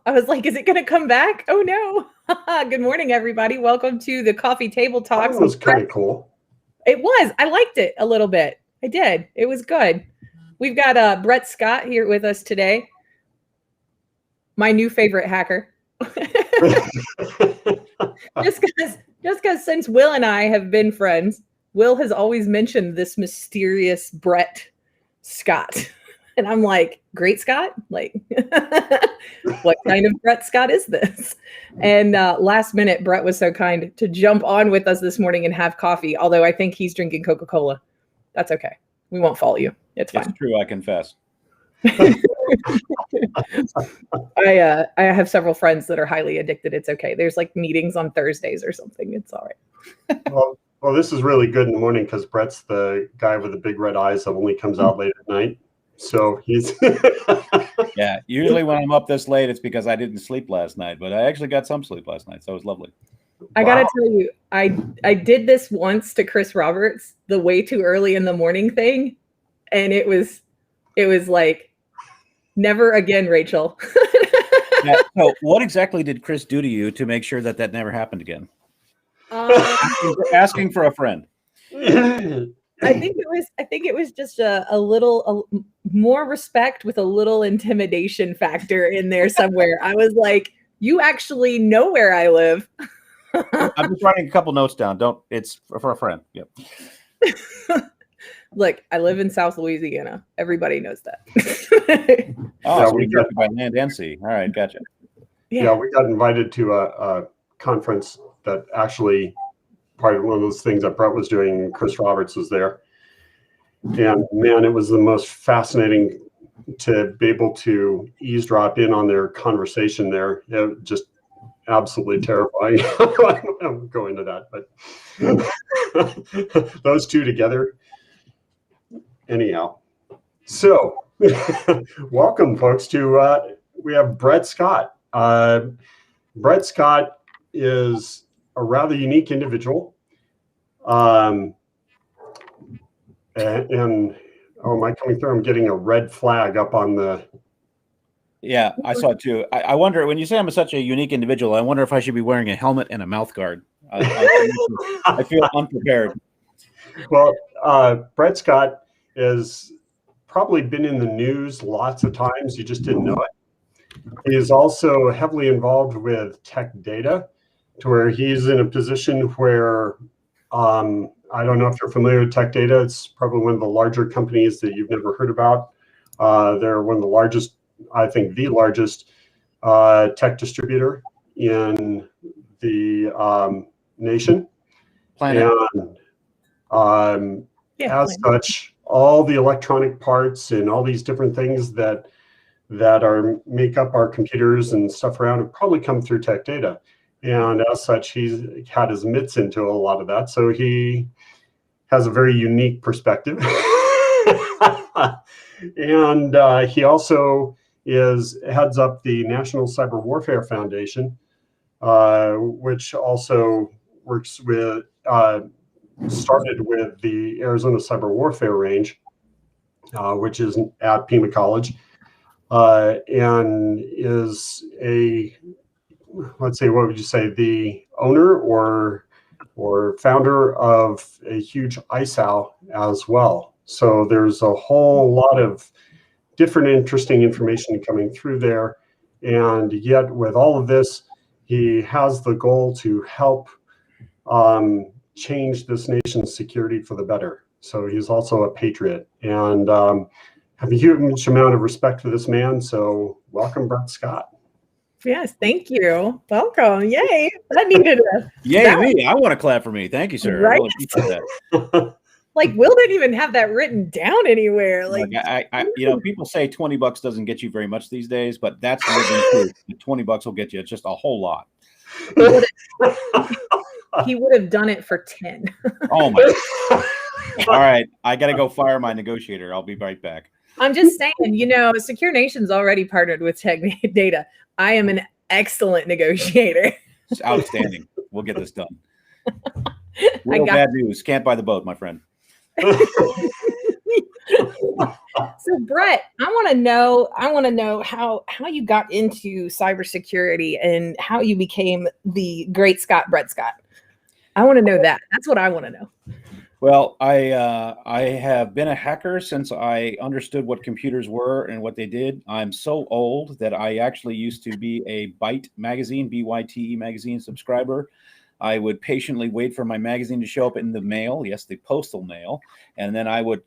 I was like, is it going to come back? Oh, no. Good morning, everybody. Welcome to the Coffee Table Talks. That was kind of cool. It was. I liked it a little bit. I did. It was good. We've got Brett Scott here with us today. My new favorite hacker. just because since Will and I have been friends, Will has always mentioned this mysterious Brett Scott. And I'm like, Great Scott? Like, what kind of Brett Scott is this? And last minute, Brett was so kind to jump on with us this morning and have coffee, although I think he's drinking Coca-Cola. That's okay. We won't follow you. It's fine. It's true, I confess. I have several friends that are highly addicted. It's okay. There's like meetings on Thursdays or something. It's all right. Well, this is really good in the morning because Brett's the guy with the big red eyes that only comes out late at night. So he's yeah. Usually when I'm up this late, it's because I didn't sleep last night, but I actually got some sleep last night, so it was lovely. I gotta tell you, I did this once to Chris Roberts, the way too early in the morning thing, and it was like, never again, Rachel. Yeah, so what exactly did Chris do to you to make sure that never happened again? Asking for a friend. I think it was just a little more respect with a little intimidation factor in there somewhere. I was like, you actually know where I live. I'm just writing a couple notes down. It's for a friend. Yep. Look, I live in South Louisiana. Everybody knows that. So we got by land and sea. All right, gotcha. Yeah, we got invited to a conference that actually part of one of those things that Brett was doing. Chris Roberts was there, and man, it was the most fascinating to be able to eavesdrop in on their conversation there. It just absolutely terrifying. I won't go into that, but those two together. Anyhow, so welcome, folks, to we have Brett Scott. Brett Scott is a rather unique individual. And oh, am I coming through? I'm getting a red flag up on the. Yeah, I saw it too. I wonder, when you say I'm such a unique individual, I wonder if I should be wearing a helmet and a mouth guard. I feel unprepared. Well, Brett Scott has probably been in the news lots of times. You just didn't know it. He is also heavily involved with tech data, to where he's in a position where I don't know if you're familiar with Tech Data. It's probably one of the larger companies that you've never heard about. They're one of the largest, I think, the largest tech distributor in the nation. Planet. And as such, all the electronic parts and all these different things that make up our computers and stuff around have probably come through Tech Data. And as such, he's had his mitts into a lot of that. So he has a very unique perspective. And he also heads up the National Cyber Warfare Foundation, which also works with, started with the Arizona Cyber Warfare Range, which is at Pima College, and is let's say, what would you say, the owner or founder of a huge ISAO as well. So there's a whole lot of different interesting information coming through there. And yet with all of this, he has the goal to help change this nation's security for the better. So he's also a patriot, and have a huge amount of respect for this man. So welcome, Brett Scott. Yes, thank you. Welcome. Yay. That needed a Yay, me. I want to clap for me. Thank you, sir. Right? I really appreciate that. Like, Will didn't even have that written down anywhere. Like I people say $20 doesn't get you very much these days, but that's the truth. $20 will get you just a whole lot. He would have done it for 10. Oh my. All right. I got to go fire my negotiator. I'll be right back. I'm just saying, Secure Nation's already partnered with Tech Data. I am an excellent negotiator. It's outstanding. We'll get this done. Real bad news. Can't buy the boat, my friend. So Brett, I want to know how you got into cybersecurity and how you became the great Scott Brett Scott. I want to know that. That's what I want to know. Well, I have been a hacker since I understood what computers were and what they did. I'm so old that I actually used to be a Byte magazine, BYTE magazine subscriber. I would patiently wait for my magazine to show up in the mail, yes, the postal mail, and then I would,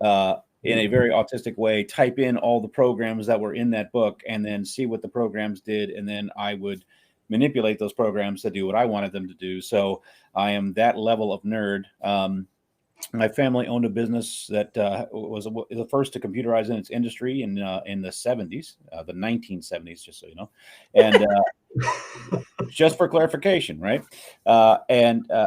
in a very autistic way, type in all the programs that were in that book and then see what the programs did, and then I would manipulate those programs to do what I wanted them to do. So I am that level of nerd. My family owned a business that was the first to computerize in its industry in the 70s, the 1970s, just so you know. And just for clarification, right?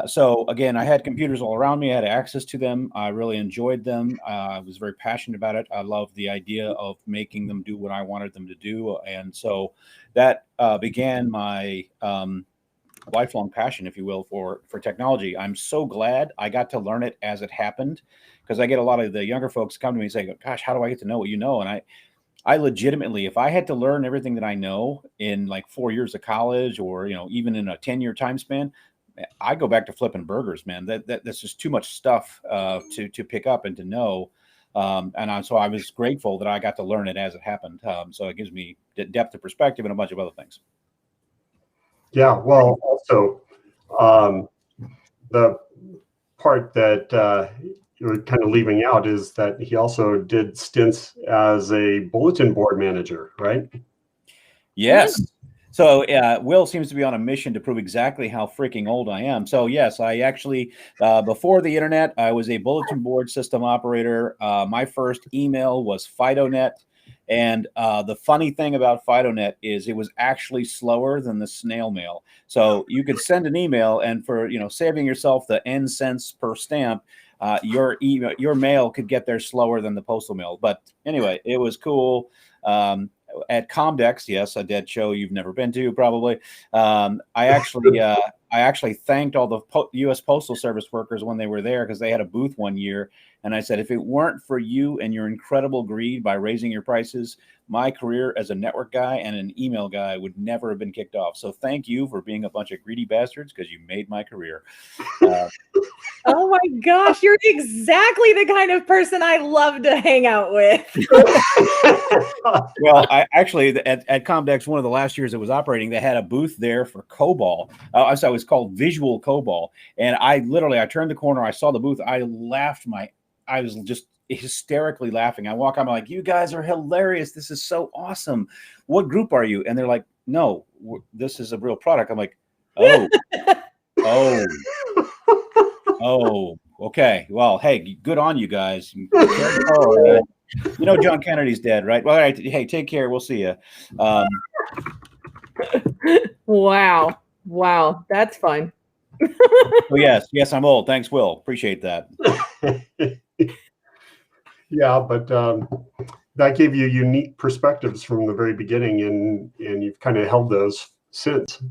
So again, I had computers all around me. I had access to them. I really enjoyed them. I was very passionate about it. I loved the idea of making them do what I wanted them to do. And so that began my lifelong passion, if you will, for technology. I'm so glad I got to learn it as it happened, because I get a lot of the younger folks come to me and say, gosh, how do I get to know what you know? And I legitimately, if I had to learn everything that I know in like 4 years of college, or, even in a 10-year time span, I go back to flipping burgers, man. That's just too much stuff to pick up and to know. So I was grateful that I got to learn it as it happened. So it gives me depth of perspective and a bunch of other things. Yeah, well, also, the part that you're kind of leaving out is that he also did stints as a bulletin board manager, right? Yes. So Will seems to be on a mission to prove exactly how freaking old I am. So yes, I actually, before the internet, I was a bulletin board system operator. My first email was FidoNet. And the funny thing about FidoNet is it was actually slower than the snail mail. So you could send an email, and for saving yourself the N cents per stamp, your mail could get there slower than the postal mail. But anyway, it was cool. At Comdex, yes, a dead show you've never been to, probably. I actually thanked all the U.S. Postal Service workers when they were there, because they had a booth one year. And I said, if it weren't for you and your incredible greed by raising your prices, my career as a network guy and an email guy would never have been kicked off. So thank you for being a bunch of greedy bastards, because you made my career. Oh my gosh, you're exactly the kind of person I love to hang out with. Well, I actually, at Comdex, one of the last years it was operating, they had a booth there for COBOL. It was called Visual COBOL. And I turned the corner, I saw the booth, I was just hysterically laughing. I walk up, I'm like, you guys are hilarious. This is so awesome. What group are you? And they're like, no, this is a real product. I'm like, oh, okay. Well, hey, good on you guys. John Kennedy's dead, right? Well, all right. Hey, take care. We'll see you. Wow. That's fun. Oh, yes, I'm old. Thanks, Will. Appreciate that. Yeah, but that gave you unique perspectives from the very beginning, and you've kind of held those since.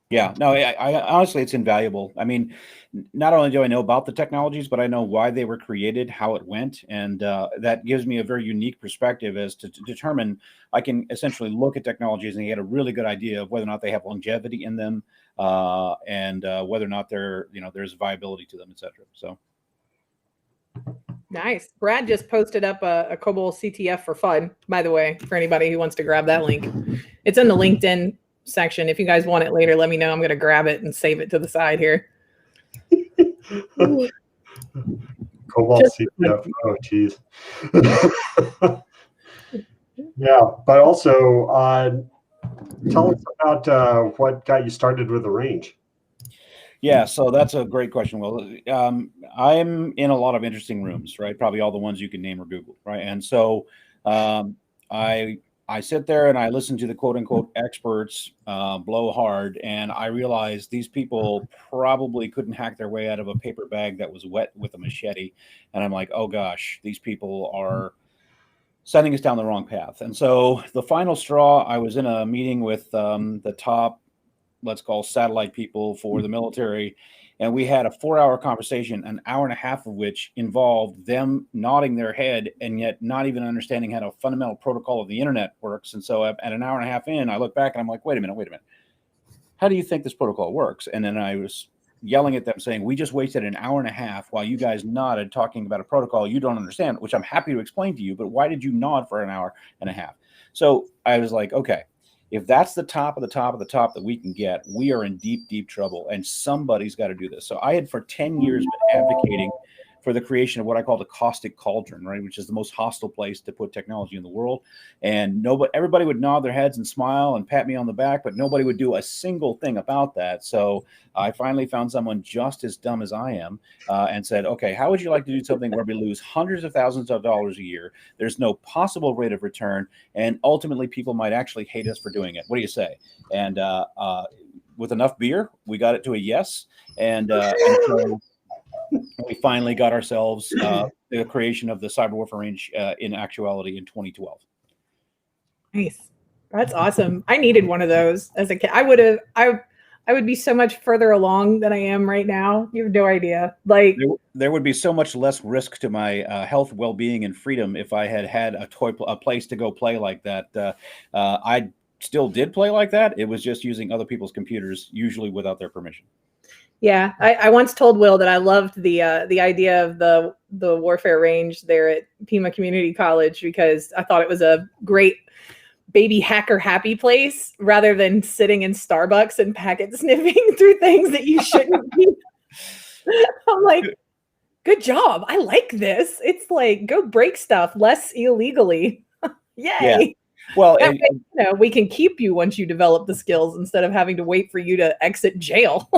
Yeah, no, I honestly, it's invaluable. I mean, not only do I know about the technologies, but I know why they were created, how it went, and that gives me a very unique perspective as to determine. I can essentially look at technologies and get a really good idea of whether or not they have longevity in them, and whether or not there's viability to them, etc. So. Nice. Brad just posted up a COBOL CTF for fun, by the way, for anybody who wants to grab that link. It's in the LinkedIn section. If you guys want it later, let me know. I'm going to grab it and save it to the side here. COBOL CTF. Oh, geez. Yeah, but also tell us about what got you started with the range. Yeah, so that's a great question. Well, I'm in a lot of interesting rooms, right? Probably all the ones you can name or Google, right? And so I sit there and I listen to the quote unquote experts blow hard, and I realize these people probably couldn't hack their way out of a paper bag that was wet with a machete. And I'm like, oh gosh, these people are sending us down the wrong path. And so the final straw, I was in a meeting with the top let's call satellite people for the military. And we had a 4-hour conversation, an hour and a half of which involved them nodding their head and yet not even understanding how the fundamental protocol of the internet works. And so at an hour and a half in, I look back and I'm like, wait a minute. How do you think this protocol works? And then I was yelling at them saying, we just wasted an hour and a half while you guys nodded talking about a protocol you don't understand, which I'm happy to explain to you, but why did you nod for an hour and a half? So I was like, okay, if that's the top of the top of the top that we can get, we are in deep, deep trouble, and somebody's got to do this. So I had for 10 years been advocating for the creation of what I call the caustic cauldron, right, which is the most hostile place to put technology in the world. And everybody would nod their heads and smile and pat me on the back, but nobody would do a single thing about that. So I finally found someone just as dumb as I am and said, okay, how would you like to do something where we lose hundreds of thousands of dollars a year? There's no possible rate of return, and ultimately people might actually hate us for doing it. What do you say? And with enough beer, we got it to a yes. And so we finally got ourselves the creation of the Cyber Warfare Range in actuality in 2012. Nice. That's awesome. I needed one of those as a kid. I would be so much further along than I am right now. You have no idea. Like there would be so much less risk to my health, well-being, and freedom if I had a place to go play like that. I still did play like that. It was just using other people's computers, usually without their permission. Yeah, I once told Will that I loved the idea of the warfare range there at Pima Community College because I thought it was a great baby hacker happy place rather than sitting in Starbucks and packet sniffing through things that you shouldn't be. I'm like, good job. I like this. It's like, go break stuff less illegally. Yay. Yeah. Well, that way, we can keep you once you develop the skills instead of having to wait for you to exit jail.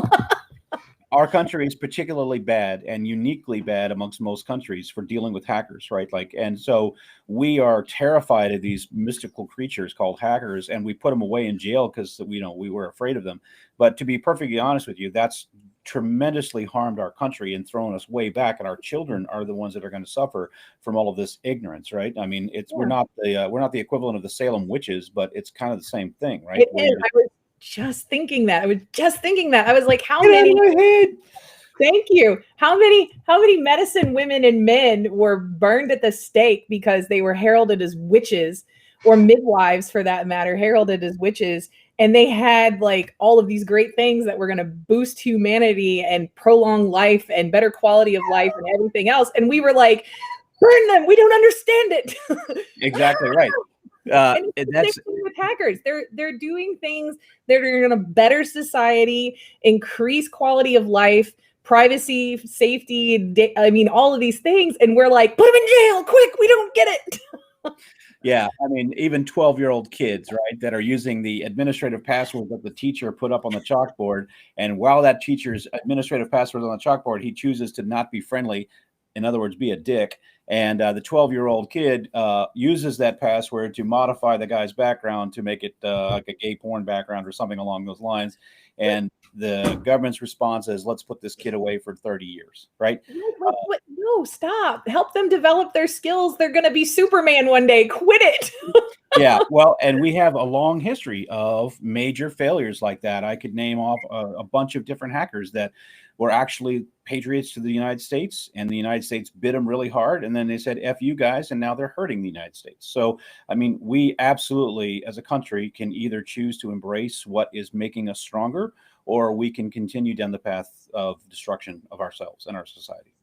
Our country is particularly bad and uniquely bad amongst most countries for dealing with hackers, right? And so we are terrified of these mystical creatures called hackers, and we put them away in jail because we were afraid of them. But to be perfectly honest with you, that's tremendously harmed our country and thrown us way back, and our children are the ones that are going to suffer from all of this ignorance, right? I mean, we're not the equivalent of the Salem witches, but it's kind of the same thing, right? It is. I was just thinking that. I was like, how many? Thank you. How many medicine women and men were burned at the stake because they were heralded as witches, or midwives for that matter, heralded as witches, and they had like all of these great things that were going to boost humanity and prolong life and better quality of life and everything else, and we were like, burn them. We don't understand it. Exactly right. And that's with hackers. They're doing things that are going to better society, increase quality of life, privacy, safety. I mean, all of these things. And we're like, put them in jail quick. We don't get it. Yeah. I mean, even 12-year-old kids, right, that are using the administrative password that the teacher put up on the chalkboard. And while that teacher's administrative password is on the chalkboard, he chooses to not be friendly. In other words, be a dick. And the 12-year-old kid uses that password to modify the guy's background to make it like a gay porn background or something along those lines. And the government's response is, let's put this kid away for 30 years, right? No, stop. Help them develop their skills. They're going to be Superman one day. Quit it. Yeah, well, and we have a long history of major failures like that. I could name off a bunch of different hackers that were actually patriots to the United States, and the United States bit them really hard, and then they said, F you guys, and now they're hurting the United States. So, I mean, we absolutely, as a country, can either choose to embrace what is making us stronger, or we can continue down the path of destruction of ourselves and our society.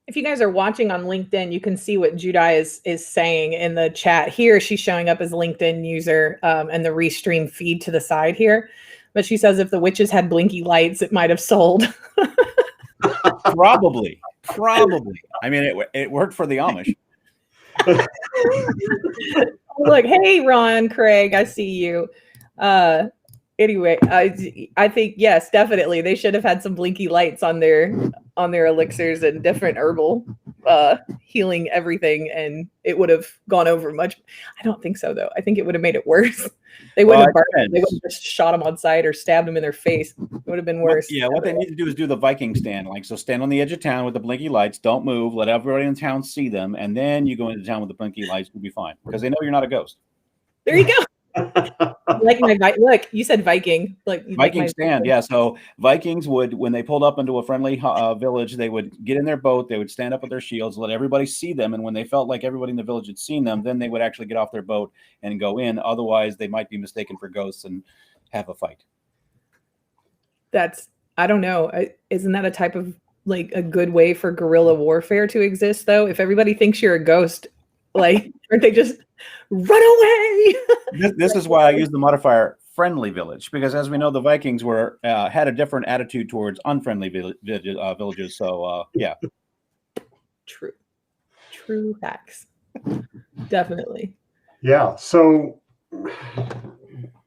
If you guys are watching on LinkedIn, you can see what Judai is saying in the chat here. She's showing up as a LinkedIn user and the restream feed to the side here. But she says if the witches had blinky lights, it might have sold. Probably. I mean, it worked for the Amish. Look, hey, Ron, Craig, I see you. Anyway, I think, yes, definitely. They should have had some blinky lights on their elixirs and different herbal healing everything, and it would have gone over much. I don't think so, though. I think it would have made it worse. They wouldn't have burned them. They would have just shot them on sight or stabbed them in their face. It would have been worse. What they need to do is do the Viking stand. So stand on the edge of town with the blinky lights. Don't move. Let everybody in town see them. And then you go into town with the blinky lights. You'll be fine because they know you're not a ghost. There you go. Like my look, you said Viking. Like Viking stand, yeah. So Vikings would, when they pulled up into a friendly village, they would get in their boat, they would stand up with their shields, let everybody see them, and when they felt like everybody in the village had seen them, then they would actually get off their boat and go in. Otherwise, they might be mistaken for ghosts and have a fight. I don't know. Isn't that a type of like a good way for guerrilla warfare to exist though? If everybody thinks you're a ghost, like aren't they just run away? This is why I use the modifier friendly village, because as we know, the Vikings were had a different attitude towards unfriendly villages. So yeah. True facts. Definitely. Yeah. So,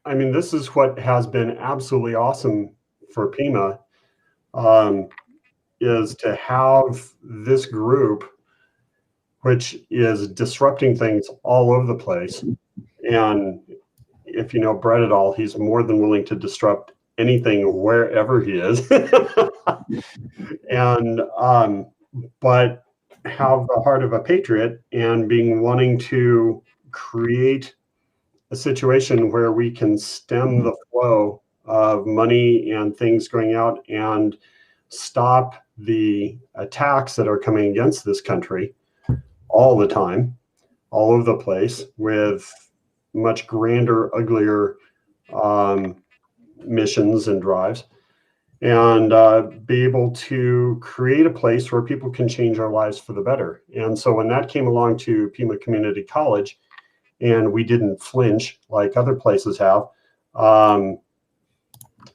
I mean, this is what has been absolutely awesome for Pima, is to have this group, which is disrupting things all over the place. And if you know Brett at all, he's more than willing to disrupt anything wherever he is. And but have the heart of a patriot and wanting to create a situation where we can stem the flow of money and things going out and stop the attacks that are coming against this country all the time, all over the place, with much grander, uglier missions and drives, and be able to create a place where people can change our lives for the better. And so when that came along to Pima Community College, and we didn't flinch like other places have,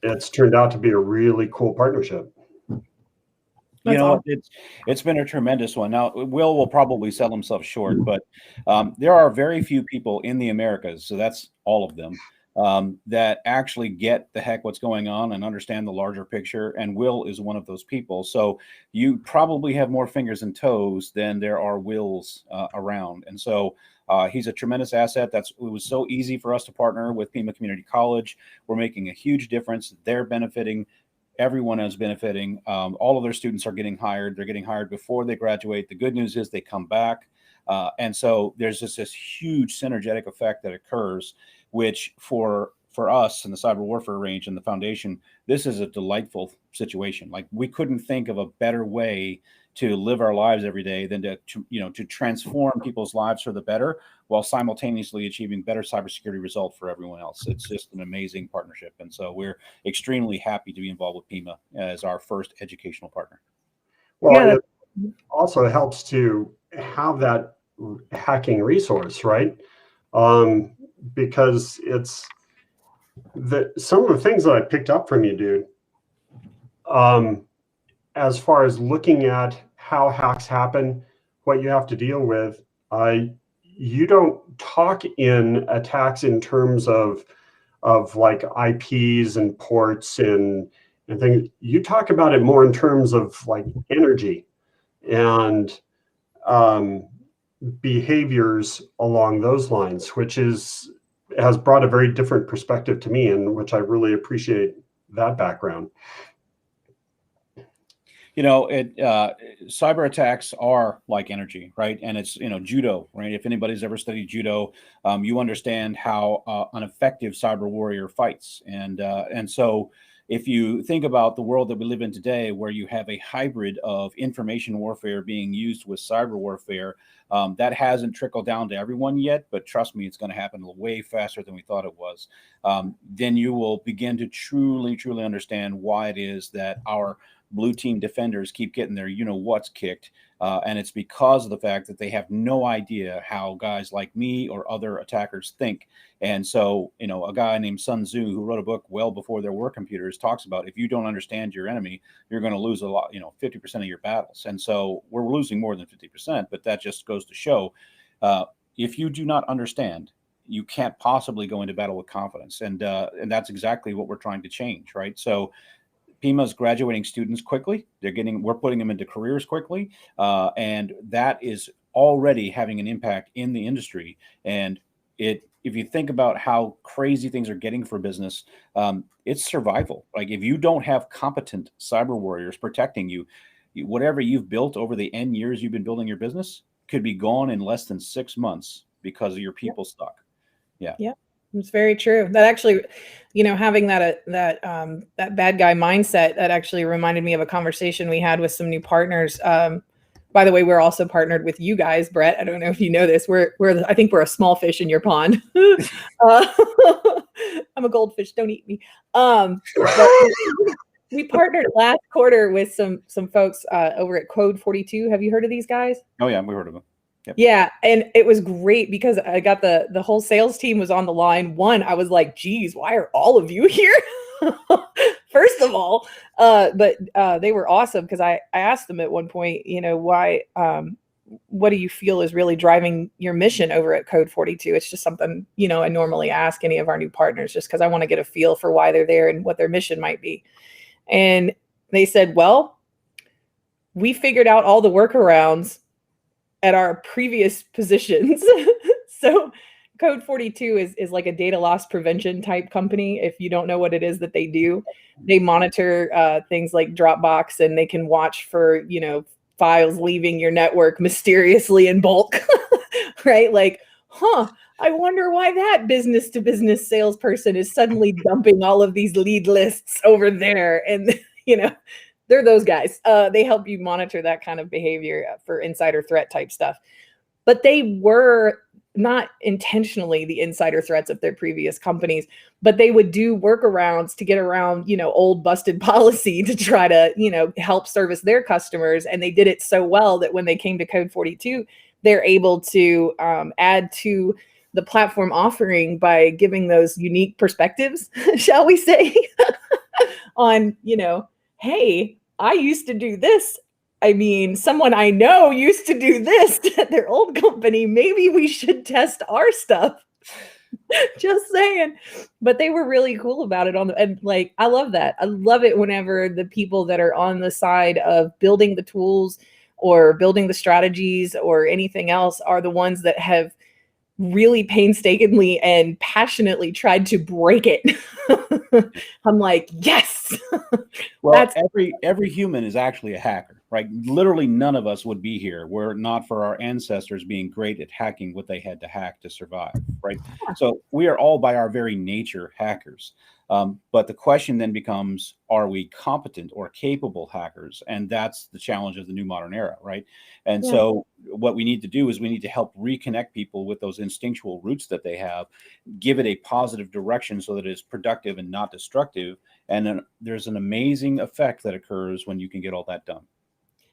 it's turned out to be a really cool partnership. You know, it's been a tremendous one. Now, Will probably sell himself short, but there are very few people in the Americas, so that's all of them, that actually get the heck what's going on and understand the larger picture. And Will is one of those people. So you probably have more fingers and toes than there are Wills around. And so he's a tremendous asset. It was so easy for us to partner with Pima Community College. We're making a huge difference. They're benefiting. Everyone is benefiting. All of their students are getting hired. They're getting hired before they graduate. The good news is they come back. And so there's just this huge synergetic effect that occurs, which for us in the cyber warfare range and the foundation, this is a delightful situation. Like, we couldn't think of a better way to live our lives every day than to transform people's lives for the better while simultaneously achieving better cybersecurity results for everyone else. It's just an amazing partnership. And so we're extremely happy to be involved with Pima as our first educational partner. Well, it also helps to have that hacking resource, right? Because it's some of the things that I picked up from you, dude, as far as looking at how hacks happen, what you have to deal with, you don't talk in attacks in terms of like IPs and ports and things. You talk about it more in terms of like energy and behaviors along those lines, which has brought a very different perspective to me, and which I really appreciate that background. You know, cyber attacks are like energy, right? And it's, judo, right? If anybody's ever studied judo, you understand how an effective cyber warrior fights. And so if you think about the world that we live in today, where you have a hybrid of information warfare being used with cyber warfare, that hasn't trickled down to everyone yet, but trust me, it's going to happen way faster than we thought it was. Then you will begin to truly, truly understand why it is that our blue team defenders keep getting their what's kicked, and it's because of the fact that they have no idea how guys like me or other attackers think. And so a guy named Sun Tzu, who wrote a book well before there were computers, talks about, if you don't understand your enemy, you're going to lose a lot, 50% of your battles. And so we're losing more than 50%, but that just goes to show, if you do not understand, you can't possibly go into battle with confidence. And that's exactly what we're trying to change, right? So Pima's graduating students quickly. We're putting them into careers quickly. And that is already having an impact in the industry. And if you think about how crazy things are getting for business, it's survival. Like, if you don't have competent cyber warriors protecting you, whatever you've built over the N years you've been building your business could be gone in less than 6 months because of your people stuck. Yeah. Yeah. It's very true. That actually, having that bad guy mindset, that actually reminded me of a conversation we had with some new partners. By the way, we're also partnered with you guys, Brett. I don't know if you know this. I think we're a small fish in your pond. I'm a goldfish. Don't eat me. But we partnered last quarter with some folks over at Code 42. Have you heard of these guys? Oh yeah, we heard of them. Yep. Yeah, and it was great because I got the whole sales team was on the line. One, I was like, geez, why are all of you here? First of all, but they were awesome because I asked them at one point, why, what do you feel is really driving your mission over at Code 42? It's just something, I normally ask any of our new partners just because I want to get a feel for why they're there and what their mission might be. And they said, well, we figured out all the workarounds at our previous positions. So Code 42 is like a data loss prevention type company. If you don't know what it is that they do, they monitor things like Dropbox, and they can watch for, files leaving your network mysteriously in bulk, right? Like, I wonder why that business to business salesperson is suddenly dumping all of these lead lists over there. And, they're those guys. They help you monitor that kind of behavior for insider threat type stuff. But they were not intentionally the insider threats of their previous companies, but they would do workarounds to get around, old busted policy to try to, help service their customers. And they did it so well that when they came to Code 42, they're able to add to the platform offering by giving those unique perspectives, shall we say, on, hey, I used to do this. I mean, someone I know used to do this at their old company. Maybe we should test our stuff. Just saying. But they were really cool about it and like, I love that. I love it whenever the people that are on the side of building the tools or building the strategies or anything else are the ones that have really painstakingly and passionately tried to break it. I'm like, yes. Well, every human is actually a hacker, right? Literally none of us would be here were it not for our ancestors being great at hacking what they had to hack to survive, right? So we are all by our very nature hackers. But the question then becomes, are we competent or capable hackers? And that's the challenge of the new modern era, right? And so what we need to do is we need to help reconnect people with those instinctual roots that they have, give it a positive direction so that it's productive and not destructive. And then there's an amazing effect that occurs when you can get all that done.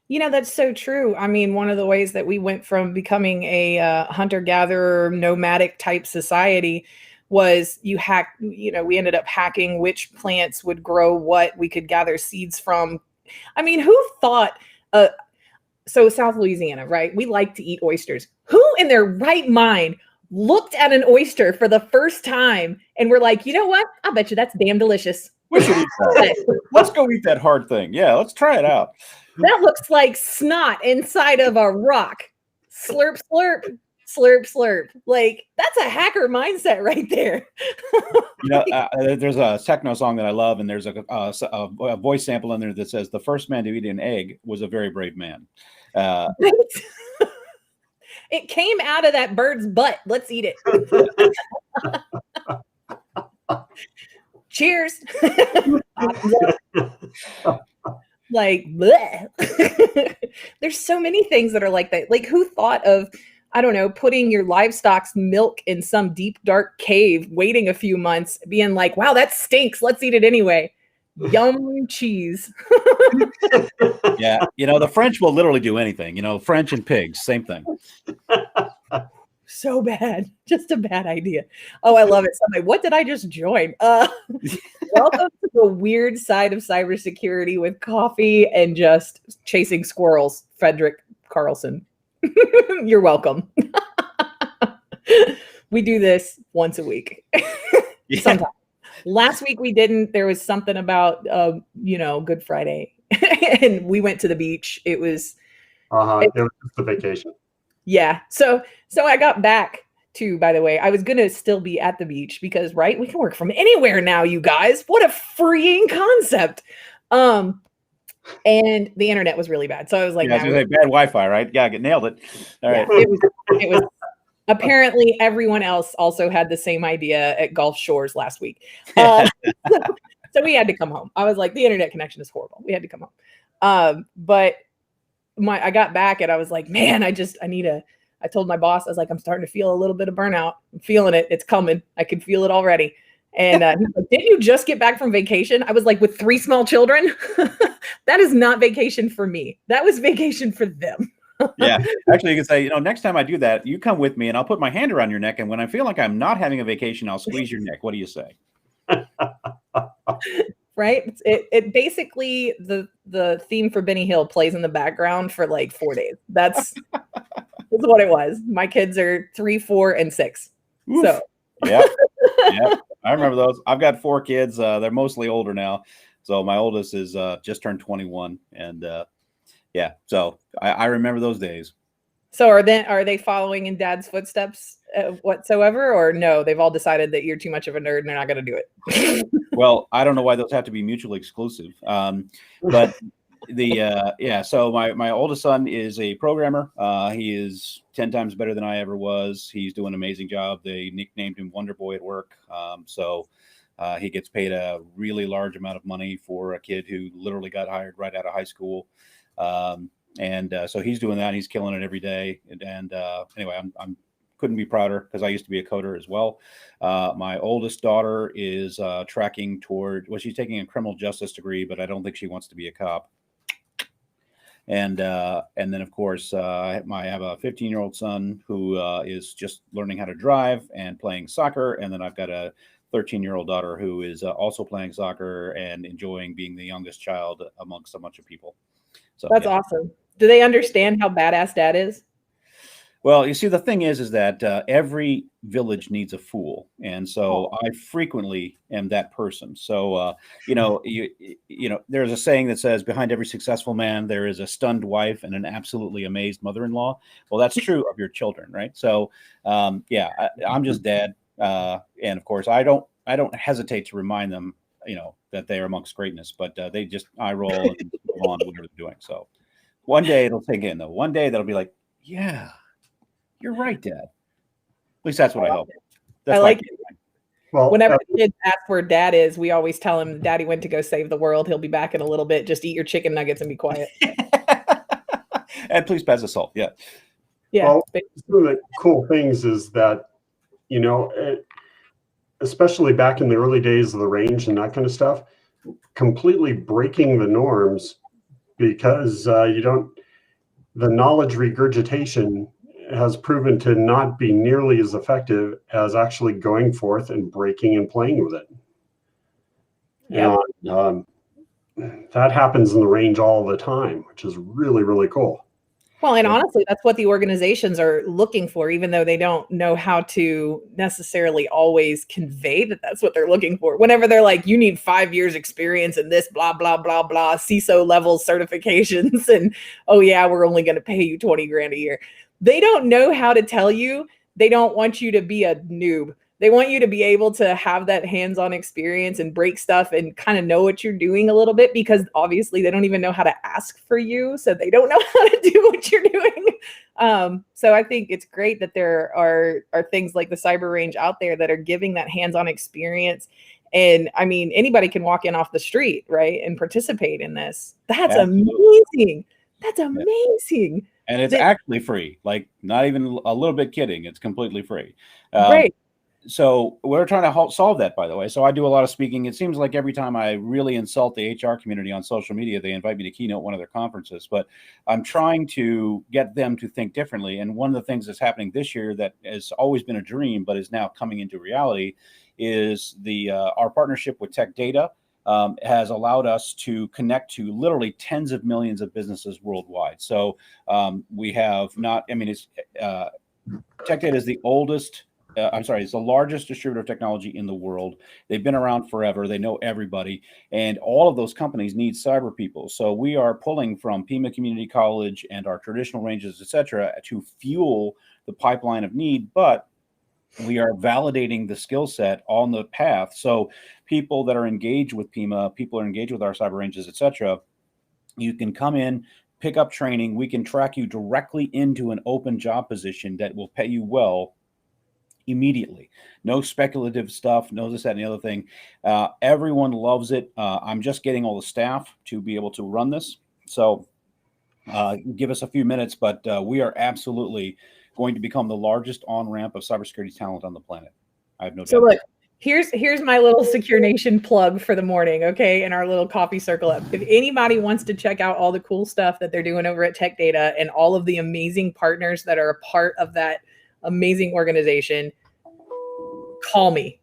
That's so true. I mean, one of the ways that we went from becoming a hunter-gatherer, nomadic type society was we ended up hacking which plants would grow what we could gather seeds from. I mean, who thought, so South Louisiana, right? We like to eat oysters. Who in their right mind looked at an oyster for the first time and were like, you know what? I bet you that's damn delicious. We should eat that. Let's go eat that hard thing. Yeah, let's try it out. That looks like snot inside of a rock. Slurp, slurp. Slurp, slurp. Like, that's a hacker mindset right there. There's a techno song that I love, and there's a voice sample in there that says, the first man to eat an egg was a very brave man. It came out of that bird's butt. Let's eat it. Cheers. Like, there's so many things that are like that. Like, who thought of, I don't know, putting your livestock's milk in some deep, dark cave, waiting a few months, being like, wow, that stinks. Let's eat it anyway. Yum cheese. Yeah. The French will literally do anything, French and pigs, same thing. So bad. Just a bad idea. Oh, I love it. Somebody, what did I just join? Welcome to the weird side of cybersecurity with coffee and just chasing squirrels. Frederick Carlson. You're welcome. We do this once a week. Sometimes. Last week we didn't. There was something about Good Friday, and we went to the beach. It was it was just a vacation. Yeah. So I got back to, by the way, I was gonna still be at the beach because we can work from anywhere now, you guys. What a freeing concept. And the internet was really bad. So I was like, bad Wi-Fi, right? Yeah, nailed it. All right. It was Apparently, everyone else also had the same idea at Gulf Shores last week. So we had to come home. I was like, the internet connection is horrible. We had to come home. But I got back and I was like, man, I told my boss, I was like, I'm starting to feel a little bit of burnout. I'm feeling it. It's coming. I can feel it already. And he's like, didn't you just get back from vacation? I was like, with 3 small children? That is not vacation for me. That was vacation for them. Yeah. Actually, you can say, next time I do that, you come with me and I'll put my hand around your neck. And when I feel like I'm not having a vacation, I'll squeeze your neck. What do you say? Right. It basically, the theme for Benny Hill plays in the background for like 4 days. That's what it was. My kids are 3, 4, and 6. Oof. So yeah. I remember those. I've got 4 kids. They're mostly older now. So my oldest is just turned 21. And yeah, so I remember those days. So are they following in Dad's footsteps whatsoever, or no? They've all decided that you're too much of a nerd and they're not going to do it. Well, I don't know why those have to be mutually exclusive. But so my oldest son is a programmer. He is 10 times better than I ever was. He's doing an amazing job. They nicknamed him Wonder Boy at work. So he gets paid a really large amount of money for a kid who literally got hired right out of high school. So he's doing that. He's killing it every day. And anyway, I'm couldn't be prouder because I used to be a coder as well. My oldest daughter is tracking toward, she's taking a criminal justice degree, but I don't think she wants to be a cop. And then, of course, I have a 15-year-old son who is just learning how to drive and playing soccer. And then I've got a 13-year-old daughter who is also playing soccer and enjoying being the youngest child amongst a bunch of people. So that's awesome. Do they understand how badass Dad is? Well, you see, the thing is that every village needs a fool, and so I frequently am that person. So there's a saying that says, "Behind every successful man, there is a stunned wife and an absolutely amazed mother-in-law." Well, that's true of your children, right? So, I'm just Dad, and of course, I don't hesitate to remind them, that they are amongst greatness, but they just eye roll and move on to whatever they're doing. So, one day it'll take in, though. One day they'll be like, "Yeah. You're right, Dad." At least that's what I hope. I like it. Well, whenever the kids ask where Dad is, we always tell him Daddy went to go save the world. He'll be back in a little bit. Just eat your chicken nuggets and be quiet. And please pass the salt. Yeah. Yeah. Well, one of the cool things is that, especially back in the early days of the range and that kind of stuff, completely breaking the norms because the knowledge regurgitation has proven to not be nearly as effective as actually going forth and breaking and playing with it. Yep. And that happens in the range all the time, which is really, really cool. Well, and honestly, that's what the organizations are looking for, even though they don't know how to necessarily always convey that that's what they're looking for. Whenever they're like, you need 5 years experience in this, blah, blah, blah, blah, CISO level certifications. And, oh yeah, we're only going to pay you 20 grand a year. They don't know how to tell you. They don't want you to be a noob. They want you to be able to have that hands-on experience and break stuff and kind of know what you're doing a little bit, because obviously they don't even know how to ask for you. So they don't know how to do what you're doing. So I think it's great that there are things like the Cyber Range out there that are giving that hands-on experience. And I mean, anybody can walk in off the street, right, and participate in this. That's amazing. That's amazing. And it's actually free, like not even a little bit kidding. It's completely free. Right. So we're trying to solve that, by the way. So I do a lot of speaking. It seems like every time I really insult the HR community on social media, they invite me to keynote one of their conferences. But I'm trying to get them to think differently. And one of the things that's happening this year that has always been a dream, but is now coming into reality, is our partnership with Tech Data. Has allowed us to connect to literally tens of millions of businesses worldwide. So we have Tech Data is the oldest, it's the largest distributor of technology in the world. They've been around forever. They know everybody. And all of those companies need cyber people. So we are pulling from Pima Community College and our traditional ranges, et cetera, to fuel the pipeline of need. But we are validating the skill set on the path. So people that are engaged with Pima, people are engaged with our cyber ranges, et cetera, you can come in, pick up training. We can track you directly into an open job position that will pay you well immediately. No speculative stuff, no this, that, and the other thing. Everyone loves it. I'm just getting all the staff to be able to run this. So give us a few minutes, but we are absolutely going to become the largest on-ramp of cybersecurity talent on the planet. I have no doubt. So look, here's my little Secure Nation plug for the morning, okay, in our little coffee circle up. If anybody wants to check out all the cool stuff that they're doing over at Tech Data and all of the amazing partners that are a part of that amazing organization, call me.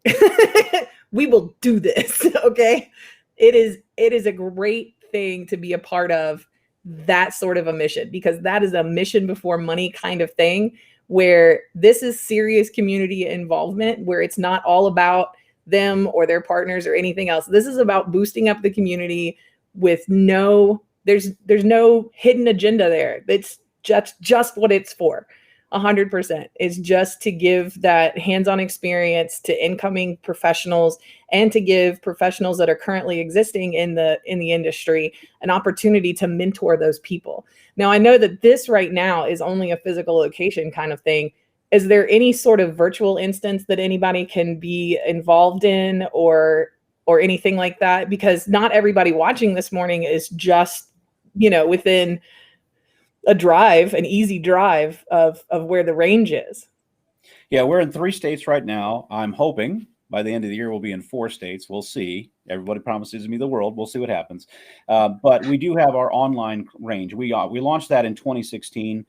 We will do this, okay? It is a great thing to be a part of that sort of a mission, because that is a mission before money kind of thing, where this is serious community involvement, where it's not all about them or their partners or anything else. This is about boosting up the community with there's no hidden agenda there. It's just what it's for. 100% is just to give that hands-on experience to incoming professionals and to give professionals that are currently existing in the industry an opportunity to mentor those people. Now, I know that this right now is only a physical location kind of thing. Is there any sort of virtual instance that anybody can be involved in or anything like that? Because not everybody watching this morning is just, within an easy drive of where the range is. Yeah, we're in 3 states right now. I'm hoping by the end of the year we'll be in 4 states. We'll see. Everybody promises me the world. We'll see what happens. But we do have our online range. We launched that in 2016.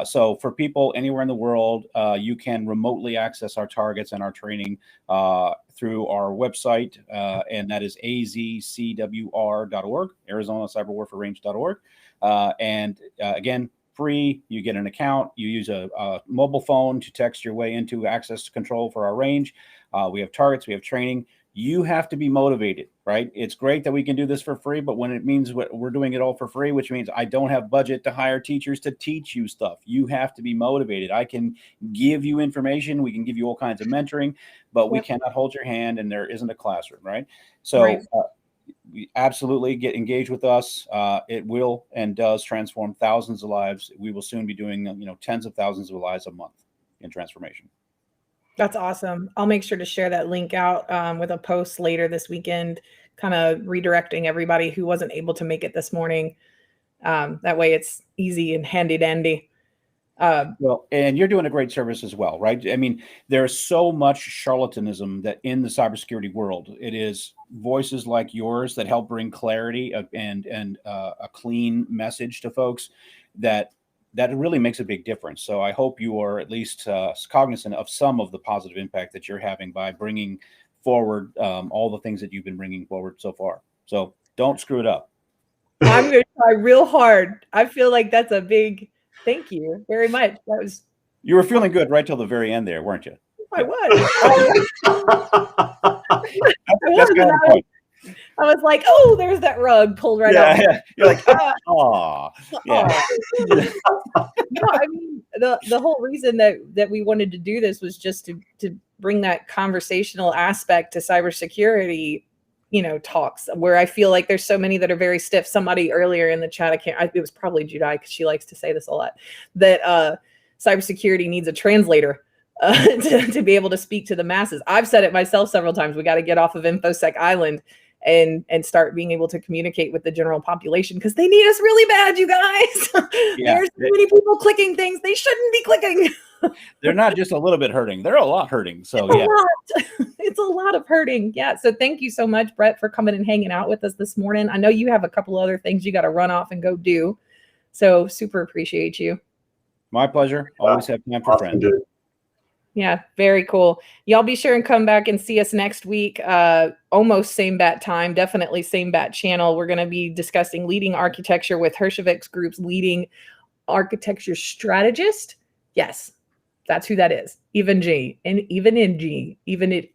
So for people anywhere in the world, you can remotely access our targets and our training through our website, and that is azcwr.org, Arizona Cyber Warfare Range.org. And again, free. You get an account. You use a mobile phone to text your way into access control for our range. We have targets. We have training. You have to be motivated, right? It's great that we can do this for free, but when it means we're doing it all for free, which means I don't have budget to hire teachers to teach you stuff. You have to be motivated. I can give you information. We can give you all kinds of mentoring, but we cannot hold your hand and there isn't a classroom, right? So Right. We absolutely get engaged with us. It will and does transform thousands of lives. We will soon be doing, tens of thousands of lives a month in transformation. That's awesome. I'll make sure to share that link out with a post later this weekend, kind of redirecting everybody who wasn't able to make it this morning. That way it's easy and handy dandy. Well, and you're doing a great service as well, right? I mean, there's so much charlatanism that in the cybersecurity world, it is voices like yours that help bring clarity and a clean message to folks that really makes a big difference. So I hope you are at least cognizant of some of the positive impact that you're having by bringing forward all the things that you've been bringing forward so far. So don't screw it up. I'm going to try real hard. I feel like that's a big thank you very much. You were feeling good right till the very end there, weren't you? I was. I was like, oh, there's that rug pulled right off. Yeah. You're like, oh, yeah. No, I mean, the whole reason that we wanted to do this was just to bring that conversational aspect to cybersecurity, talks, where I feel like there's so many that are very stiff. Somebody earlier in the chat, it was probably Judai, because she likes to say this a lot, that cybersecurity needs a translator to be able to speak to the masses. I've said it myself several times. We got to get off of InfoSec Island and start being able to communicate with the general population, because they need us really bad, you guys. There's so many people clicking things they shouldn't be clicking. They're not just a little bit hurting. They're a lot hurting. So it's a lot of hurting. Yeah. So thank you so much, Brett, for coming and hanging out with us this morning. I know you have a couple other things you got to run off and go do. So super appreciate you. My pleasure. Always have time for friends. Yeah, very cool. Y'all be sure and come back and see us next week. Almost same bat time, definitely same bat channel. We're going to be discussing leading architecture with Hershovix Group's leading architecture strategist. Yes, that's who that is. I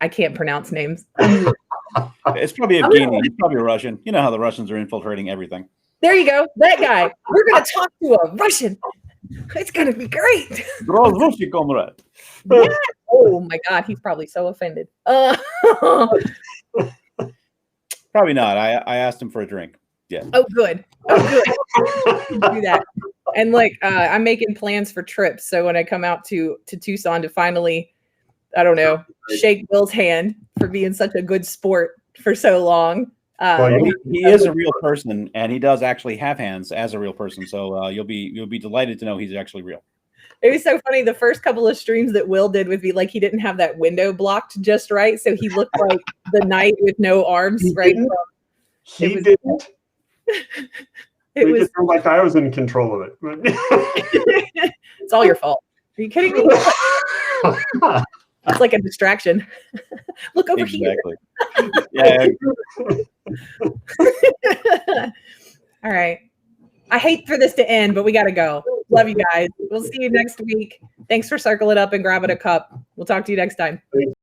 can't pronounce names. It's probably Evgeny. He's probably a Russian. You know how the Russians are infiltrating everything. There you go. That guy. We're going to talk to a Russian. It's going to be great. Yeah. Oh my God, he's probably so offended. Probably not. I asked him for a drink. Yeah. Oh, good. Do that. And I'm making plans for trips. So when I come out to Tucson to finally I don't know, shake Will's hand for being such a good sport for so long. Well, He is a real person, and he does actually have hands as a real person. So you'll be delighted to know he's actually real. It was so funny. The first couple of streams that Will did with me, like he didn't have that window blocked just right, so he looked like the knight with no arms. Right? He was- didn't. It Make was. it sound like I was in control of it. It's all your fault. Are you kidding me? It's like a distraction. Look over Exactly. Yeah. here. All right. I hate for this to end, but we got to go. Love you guys. We'll see you next week. Thanks for circling up and grabbing a cup. We'll talk to you next time.